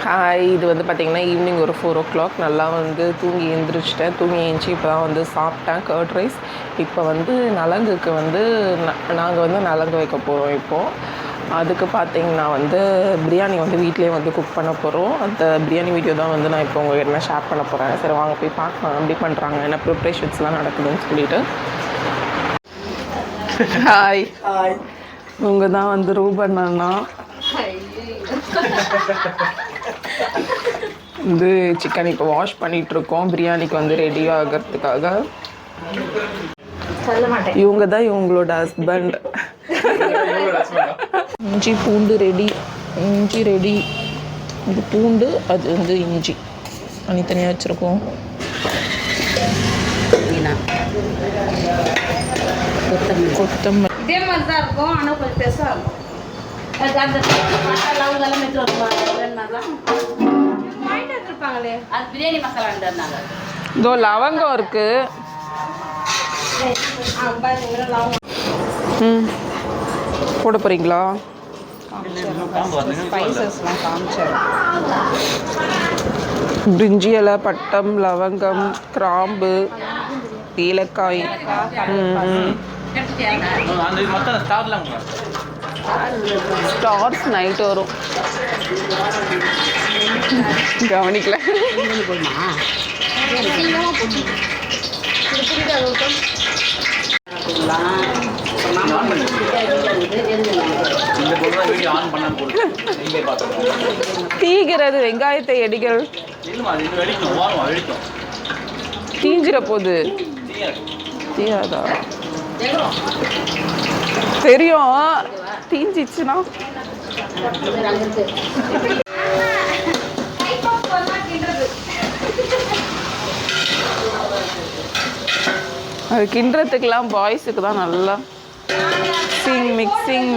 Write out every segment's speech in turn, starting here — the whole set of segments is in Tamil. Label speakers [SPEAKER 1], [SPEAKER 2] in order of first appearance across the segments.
[SPEAKER 1] ஹாய், இது வந்து பார்த்திங்கன்னா ஈவினிங் ஒரு 4 o'clock நல்லா வந்து தூங்கி எழுந்திரிச்சிட்டேன். தூங்கி எழுந்துச்சி இப்போ தான் வந்து சாப்பிட்டேன் கர்ட் ரைஸ். இப்போ வந்து நலங்குக்கு வந்து நாங்கள் வந்து நலங்கு வைக்க போகிறோம் இப்போது. அதுக்கு பார்த்திங்கன்னா வந்து பிரியாணி வந்து வீட்டிலே வந்து குக் பண்ண போகிறோம். அந்த பிரியாணி வீடியோ தான் வந்து நான் இப்போ உங்கள்கிட்ட ஷேர் பண்ண போகிறேன். சரி வாங்க போய் பார்க்கலாம் எப்படி பண்ணுறாங்க, என்ன ப்ரிப்ரேஷன்ஸ்லாம் நடக்குதுன்னு சொல்லிட்டு. ஹாய், இவங்க தான் வந்து ரூபன் அண்ணா. வந்து சிக்கன் இப்போ வாஷ் பண்ணிகிட்ருக்கோம் பிரியாணிக்கு வந்து ரெடி ஆகிறதுக்காக. இவங்க தான் இவங்களோட ஹஸ்பண்ட். இஞ்சி பூண்டு ரெடி, இஞ்சி ரெடி. இது பூண்டு, அது வந்து இஞ்சி தனித்தனியாக வச்சுருக்கோம். கொத்தமல்லி
[SPEAKER 2] இதே மாதிரி தான் இருக்கும், ஆனால் கொஞ்சம் பெருசாக இருக்கும். அந்த லவங்கெல்லாம் மெட்டு வாங்கிட்டு வச்சுருப்பாங்களே, அது பிரியாணி மசாலான்றதுனால.
[SPEAKER 1] இதோ லவங்கம் இருக்கு. போட போகிறீங்களா?
[SPEAKER 2] ஸ்பைசஸ்லாம் காமிச்சேன்.
[SPEAKER 1] பிரிஞ்சி இலை, பட்டம், லவங்கம், கிராம்பு, ஏலக்காய். ஸ்டார்ஸ் நைட் வரும், கவனிக்கல. தீகிறது வெங்காயத்தை எடிகள் தீஞ்சிட போகுது. தீயாதா? தெரியும், தீஞ்சிச்சுன்னா அது கிண்டுறதுக்கெல்லாம் பாய்ஸுக்கு தான் நல்லா மிக்சிங்.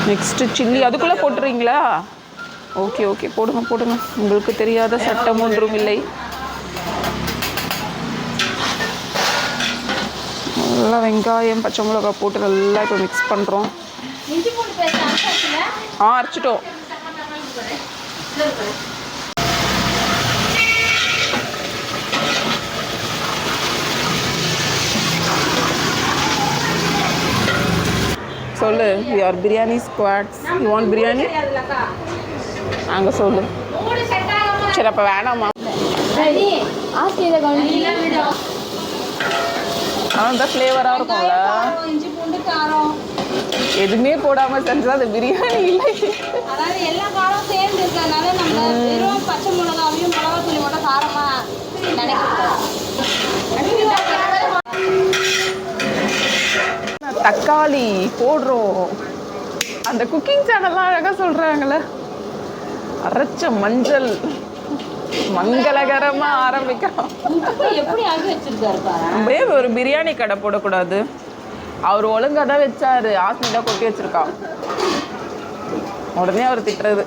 [SPEAKER 1] நெக்ஸ்ட்டு சில்லி அதுக்குள்ளே போட்டுறீங்களா? ஓகே போடுங்க. உங்களுக்கு தெரியாத சட்டம் ஒன்றும் இல்லை. நல்லா வெங்காயம், பச்சை மிளகாய் போட்டு நல்லா இப்போ மிக்ஸ் பண்ணுறோம். அரைச்சிட்டோம். சொல்லு, we are biryani squads. You want biryani? அங்கே சொல்லு. சரி அப்போ வேணாமா? அதான் ஃப்ளேவராக இருக்கும்ல. எதுவுமே போடாமல் செஞ்சால் அது பிரியாணி இல்லை.
[SPEAKER 2] அதாவது எல்லா காரம் சேர்ந்து இருக்கிறதுனால நம்ம வெறும் பச்சை மிளகாவையும் மிளகா தூளி மட்டும் காரமாக நினைக்கிறோம்.
[SPEAKER 1] தக்காளி போடுறோம். அந்த குக்கிங் சேனல்லாம் அழகாக சொல்கிறாங்களே. அரைச்ச மஞ்சள் மங்களகரமாக ஆரம்பிக்கிறோம்.
[SPEAKER 2] எப்படி ஆகி வச்சிருக்காரு பாரு.
[SPEAKER 1] அப்படியே ஒரு பிரியாணி கடை போடக்கூடாது. அவர் ஒழுங்காக தான் வச்சாரு, ஆஸ்மிதா கொட்டி வச்சிருக்கா. உடனே அவர் திட்டுறது.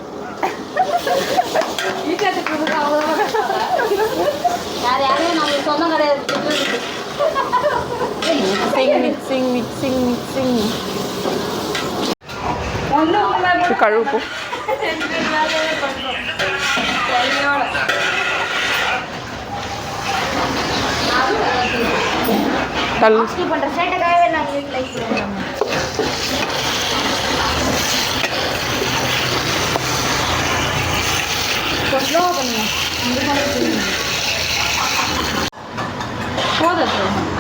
[SPEAKER 1] மிக்சிங். கழுவுப்போம்.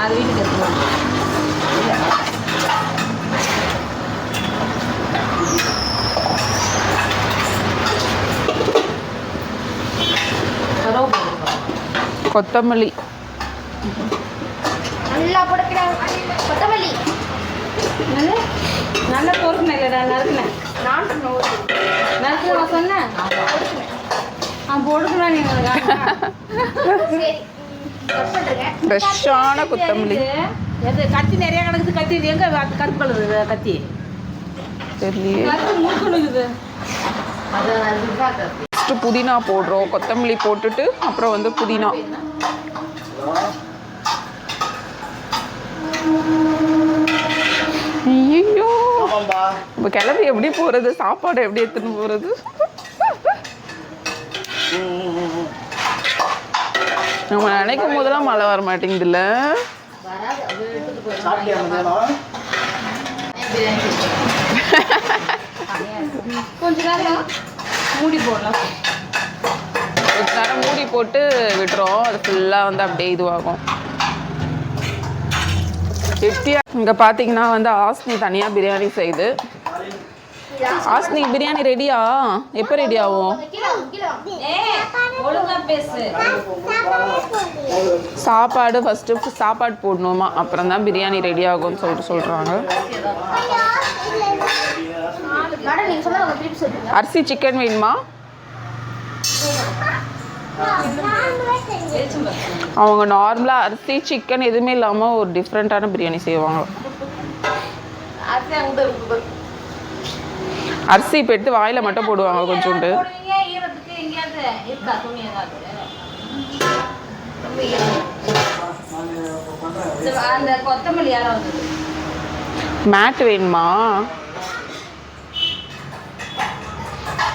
[SPEAKER 2] அது வீட்டுக்கு எடுத்துருவாங்க.
[SPEAKER 1] கொத்தமல்லி
[SPEAKER 2] நல்லா போடுறேன். கொத்தமல்லி நல்லா பொறுக்கணும். இல்லைடா நறுக்குனேன், நறுக்குன சொன்னேன். போடுக்கணும். நீங்கள்
[SPEAKER 1] ஃப்ரெஷ்ஷான கொத்தமல்லி.
[SPEAKER 2] எது கத்தி நிறைய கிடக்குது. கத்தி எங்கே கருப்பு கலரு கத்தி
[SPEAKER 1] தெரியலையே.
[SPEAKER 2] மூக்குனுக்குது.
[SPEAKER 1] ஃபஸ்ட்டு புதினா போடுறோம். கொத்தமல்லி போட்டுட்டு அப்புறம் வந்து புதினா. ஐயோ
[SPEAKER 3] ஆமாம்பா.
[SPEAKER 1] இப்போ கிளம்பி எப்படி போகிறது, சாப்பாடு எப்படி எடுத்துன்னு போகிறது? நம்ம நினைக்கும் போதெல்லாம் மழை வர மாட்டேங்குதுல்ல.
[SPEAKER 3] சாப்பிட்டியா மத்தியானம்?
[SPEAKER 2] கொஞ்ச நேரம் மூடி போடலாம்.
[SPEAKER 1] கொஞ்ச நேரம் மூடி போட்டு விட்டுறோம், அது ஃபுல்லாக வந்து அப்படியே இதுவாகும். எப்படியா இங்கே பார்த்தீங்கன்னா வந்து ஆஸ்னி தனியாக பிரியாணி செய்யுது. ஆஸ்னி பிரியாணி ரெடியா? எப்போ ரெடி ஆகும்? சாப்பாடு ஃபஸ்ட்டு சாப்பாடு போடணுமா, அப்புறம் தான் பிரியாணி ரெடி ஆகும்னு சொல்கிறாங்க. அரிசி சிக்கன் வேணுமா? அவங்க நார்மலாக அரிசி சிக்கன் எதுவுமே இல்லாமல் ஒரு டிஃப்ரெண்ட்டான பிரியாணி செய்வாங்க. அரிசி இப்போ எடுத்து வாயில் மட்டும் போடுவாங்க கொஞ்சோண்டு. மேட் வேணுமா?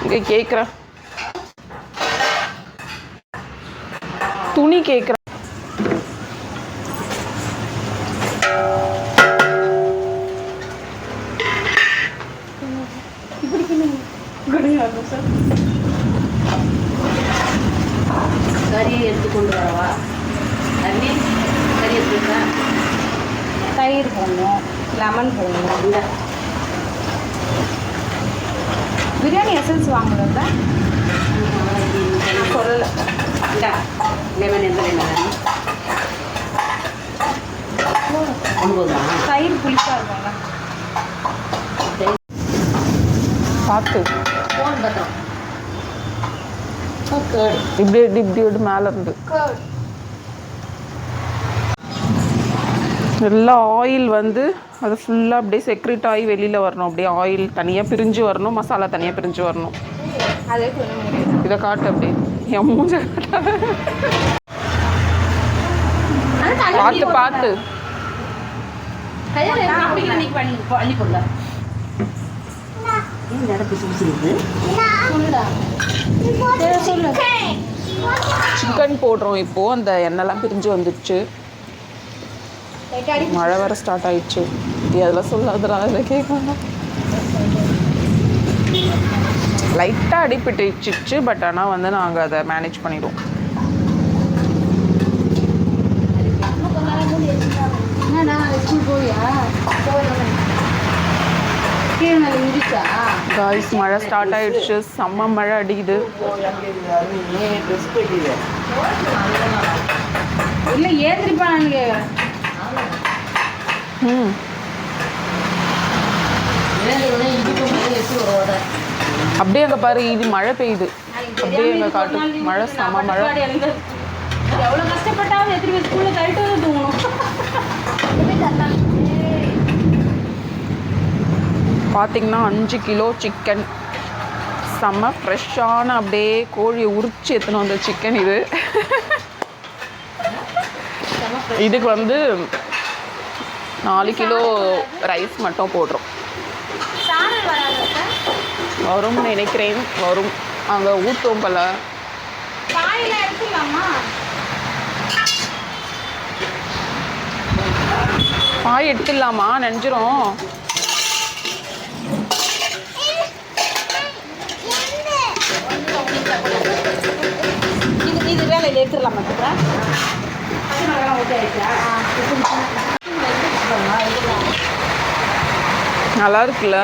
[SPEAKER 1] இங்கே கேட்குறேன், துணி கேட்குறேன்.
[SPEAKER 4] கறி எடுத்து கொண்டு வரவா? கறி எடுத்துக்கா.
[SPEAKER 2] தயிர் போடணும், லெமன் போடணும்.
[SPEAKER 4] இல்லை
[SPEAKER 2] பிரியாணி எசன்ஸ் வாங்குறத
[SPEAKER 4] சொல்லலை. இந்தா லெமன் எந்த லெமன் ஒன்பதுதான்.
[SPEAKER 2] தயிர் புளிப்பாக இருக்கும்ல.
[SPEAKER 1] பார்த்து
[SPEAKER 4] ஃபோன் பத்திரம்
[SPEAKER 1] இப்படி இப்படி மேலே இருந்து எல்லாம் ஆயில் வந்து அது ஃபுல்லாக அப்படியே செக்ரெட் ஆகி வெளியில் வரணும். அப்படியே ஆயில் தனியாக பிரிஞ்சு வரணும், மசாலா தனியாக பிரிஞ்சு வரணும்.
[SPEAKER 2] அதே
[SPEAKER 1] இதை காட்டு அப்படியே என் மூஞ்ச பார்த்து பார்த்து
[SPEAKER 4] அள்ளி போடலாம். இந்த இடத்து சுடுச்சுது.
[SPEAKER 1] சிக்கன் போடுறோம் இப்போது. அந்த எண்ணெய்லாம் பிரிஞ்சு வந்துடுச்சு, மழை வர ஸ்டார்ட் ஆயிடுச்சு. அதெல்லாம் சொல்லாதரா, அதில் கேட்கணும். லைட்டாக அடிப்பிட்டுச்சு, பட் ஆனால் வந்து நாங்கள் அதை மேனேஜ் பண்ணிடுவோம். காய்ஸ் மழை ஸ்டார்ட் ஆயிடுச்சு, செம்ம மழை அடிக்குது.
[SPEAKER 2] இல்லை ஏந்திரிப்பா நாங்கள்.
[SPEAKER 1] அப்படியே அங்கே பாரு, இது மழை பெய்யுது. அப்படியே அங்கே காட்டு மழை, செம்ம மழை.
[SPEAKER 2] எவ்வளோ கஷ்டப்பட்டாலும் எத்தனை பேர் ஸ்கூலில் கழிட்டு வந்து தூங்கணும்.
[SPEAKER 1] பார்த்தீங்கன்னா 5 கிலோ சிக்கன், செம்ம ஃப்ரெஷ்ஷான அப்படியே கோழியை உரிச்சு எத்தனை வந்த சிக்கன் இது. இதுக்கு வந்து 4 கிலோ ரைஸ் மட்டும் போடுறோம். வரும் நினைக்கிறேன், வரும். அங்கே ஊற்றும் பல பாய் எடுத்துடலாமா? நினைஞ்சிரும்.
[SPEAKER 2] இது வேலையில் எடுத்துடலாம் மட்டும்.
[SPEAKER 1] நல்லா இருக்குல்ல?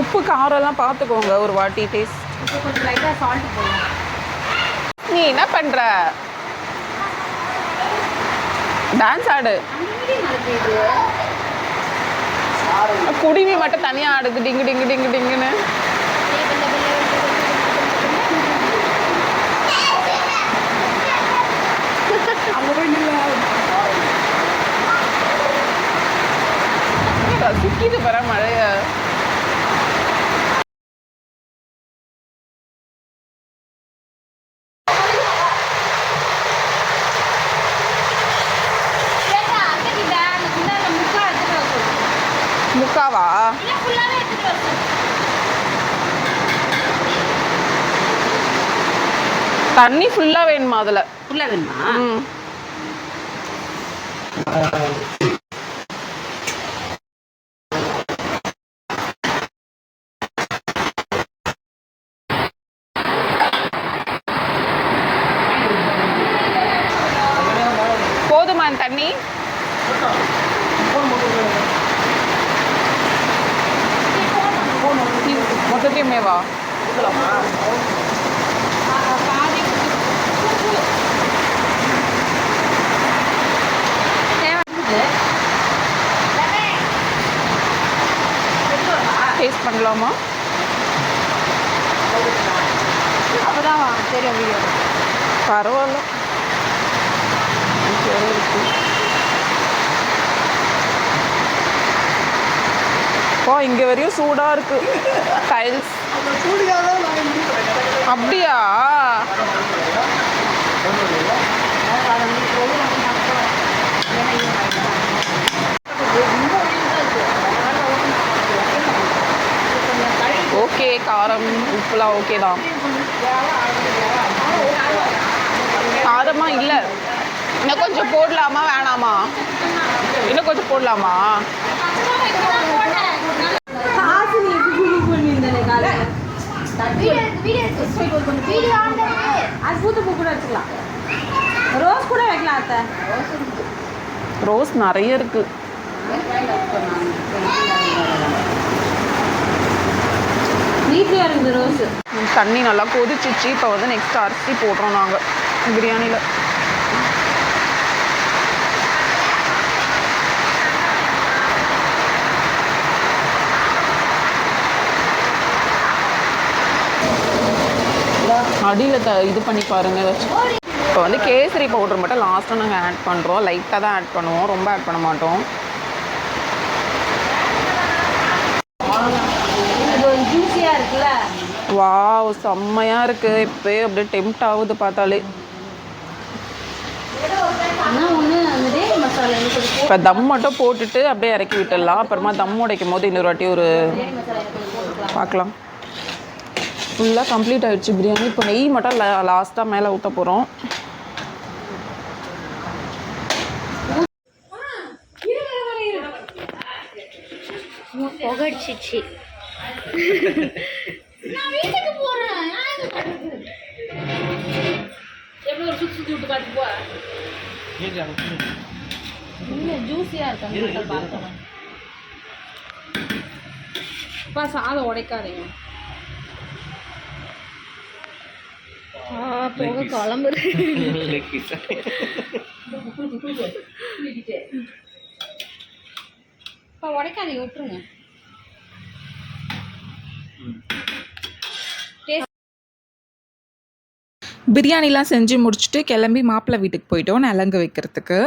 [SPEAKER 1] உப்பு காரெல்லாம் பார்த்துக்கோங்க ஒரு வாட்டி டேஸ்ட்.
[SPEAKER 2] கொஞ்சம் லைட்டாக சால்ட் போடணும்.
[SPEAKER 1] நீ என்ன பண்ணுற? டான்ஸ் ஆடு. குடிமி மட்டும் தனியாக ஆடுது, டிங்கு டிங்கு டிங்கு டிங்குன்னு. சிக்கிது பாரு மழைய. முக்காவா?
[SPEAKER 2] இல்லை ஃபுல்லாகவே எடுத்துகிட்டு வரேன்.
[SPEAKER 1] தண்ணி ஃபுல்லாக வேணுமா அதில்?
[SPEAKER 4] ஃபுல்லாக வேணுமா?
[SPEAKER 1] ம். போதுமா இந்த தண்ணி? மொத்தத்தையுமேவா?
[SPEAKER 2] பாதி
[SPEAKER 1] டேஸ்ட் பண்ணலாமா?
[SPEAKER 2] அப்போதான் தெரியும் வீடியோ.
[SPEAKER 1] பரவாயில்ல. ஓ, இங்கே வரையும் சூடாக இருக்கு டைல்ஸ். அப்படியா? ஓகே, காரம் உப்புலாம் ஓகே தான். காரமா இல்லை. இன்னும் கொஞ்சம் போடலாமா வேணாமா? இன்னும் கொஞ்சம் போடலாமா?
[SPEAKER 2] காசு நீ கூகுள் பண்ணியிருந்தேனே காலையில். அது பூத்து பூ கூட வச்சுக்கலாம். ரோஸ் கூட வைக்கலாம் அத்தை.
[SPEAKER 1] ரோஸ் நிறைய இருக்கு.
[SPEAKER 2] வீட்லேயே இருக்குது ரோஸு.
[SPEAKER 1] தண்ணி நல்லா கொதிச்சிச்சு. இப்போ வந்து நெக்ஸ்ட் அரிசி போடுறோம் நாங்கள் பிரியாணியில். அடியில் இது பண்ணி பாருங்கள் வச்சு. இப்போ வந்து கேசரி பவுடர் மட்டும் லாஸ்ட்டாக நாங்கள் ஆட் பண்ணுறோம். லைட்டாக தான் ஆட் பண்ணுவோம், ரொம்ப ஆட் பண்ண மாட்டோம்.
[SPEAKER 2] இது ஒரு ஜூஸியாக இருக்குல்ல.
[SPEAKER 1] வாவ், செம்மையாக இருக்குது. இப்போயே அப்படியே டெம்ப்ட் ஆகுது பார்த்தாலே.
[SPEAKER 2] ஆனால் ஒன்று அந்த டேரி மசாலா
[SPEAKER 1] இப்போ தம் மட்டும் போட்டுட்டு அப்படியே இறக்கி விட்டுடலாம். அப்புறமா தம் உடைக்கும் போது இன்னொரு வாட்டி ஒரு பார்க்கலாம். ஃபுல்லாக கம்ப்ளீட் ஆகிடுச்சு பிரியாணி. இப்போ நெய் மட்டும் லாஸ்ட்டாக மேலே ஊற்ற போகிறோம்.
[SPEAKER 2] புகடிச்சிச்சு. நான் வீட்டுக்கு போறேன். எப்படி ஒரு சுத்தி விட்டு காட்டி போ. இல்லை ஜூஸியாக இருக்காங்க பார்க்கலாம். அப்பா சாதம் உடைக்காதீங்க. போக குழம்பு உடைக்காதீங்க, விட்டுருங்க.
[SPEAKER 3] பிரியாணிலாம் செஞ்சு முடிச்சுட்டு கிளம்பி மாப்பிள்ளை வீட்டுக்கு போயிட்டோம் நலங்கு வைக்கிறதுக்கு.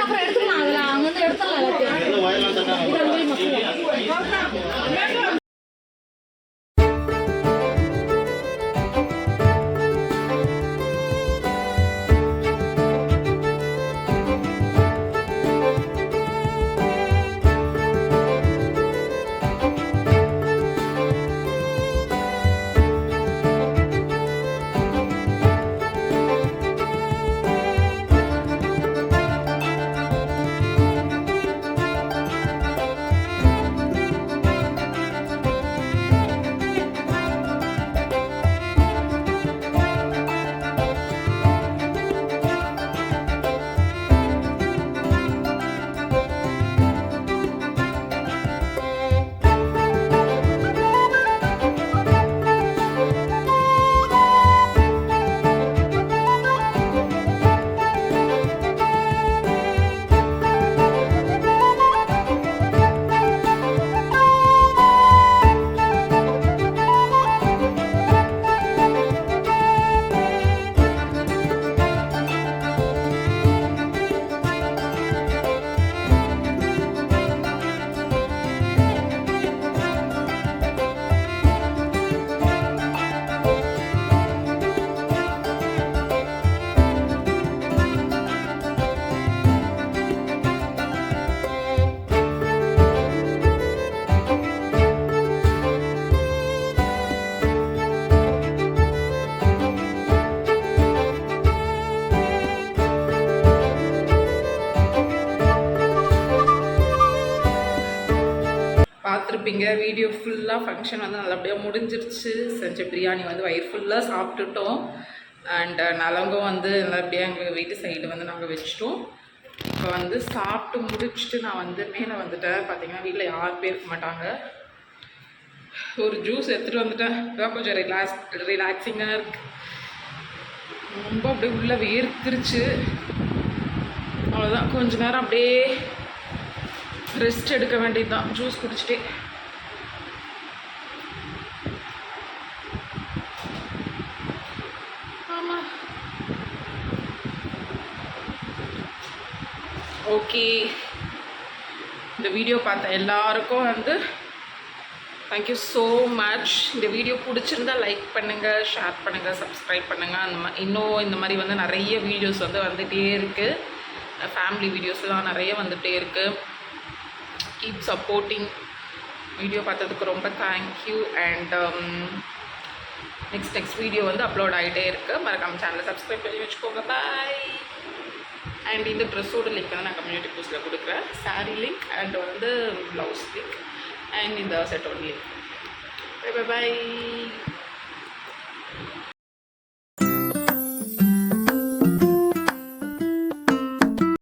[SPEAKER 2] அப்புறம் எடுத்துக்கலாம். அதில் அவங்க வந்து எடுத்துடலாம்.
[SPEAKER 3] பார்த்துருப்பீங்க வீடியோ ஃபுல்லாக ஃபங்க்ஷன் வந்து நல்லபடியாக முடிஞ்சிருச்சு. செஞ்ச பிரியாணி வந்து வயிறு ஃபுல்லாக சாப்பிட்டுட்டோம். அண்ட் நலங்கும் வந்து நல்லபடியாக எங்கள் வீட்டு சைடு வந்து நாங்கள் வச்சிட்டோம். இப்போ வந்து சாப்பிட்டு முடிச்சுட்டு நான் வந்து மேலே வந்துட்டேன். பார்த்தீங்கன்னா வீட்டில் யாருமே இருக்க மாட்டாங்க. ஒரு ஜூஸ் எடுத்துகிட்டு வந்துட்டேன். இதான் கொஞ்சம் ரிலாக்ஸிங்காக இருக்குது. ரொம்ப அப்படியே உள்ளே வேர்த்துருச்சு. அவ்வளோதான், கொஞ்ச நேரம் அப்படியே ரெஸ்ட் எடுக்க வேண்டியது தான் ஜூஸ் குடிச்சிட்டே. ஆமாம், ஓகே. இந்த வீடியோ பார்த்த எல்லாருக்கும் வந்து தேங்க்யூ ஸோ மச். இந்த வீடியோ பிடிச்சிருந்தா லைக் பண்ணுங்கள், ஷேர் பண்ணுங்கள், சப்ஸ்கிரைப் பண்ணுங்கள். இன்னும் இந்த மாதிரி வந்து நிறைய வீடியோஸ் வந்து வந்துகிட்டே இருக்குது. ஃபேமிலி வீடியோஸ்லாம் நிறைய வந்துகிட்டே இருக்குது. Keep supporting. வீடியோ பார்த்ததுக்கு ரொம்ப தேங்க்யூ. அண்ட் நெக்ஸ்ட் வீடியோ வந்து அப்லோட் ஆகிட்டே இருக்குது. மறக்காமல் சேனலை சப்ஸ்கிரைப் பண்ணி வச்சுக்கோங்க. பாய். அண்ட் இந்த ட்ரெஸ்ஸோட லிங்க் வந்து நான் கம்யூனிட்டி போஸ்ட்டில் கொடுக்குறேன். சாரீ லிங்க் அண்ட் வந்து ப்ளவுஸ் லிங்க் அண்ட் இந்த செட்டோட லிங்க். By by.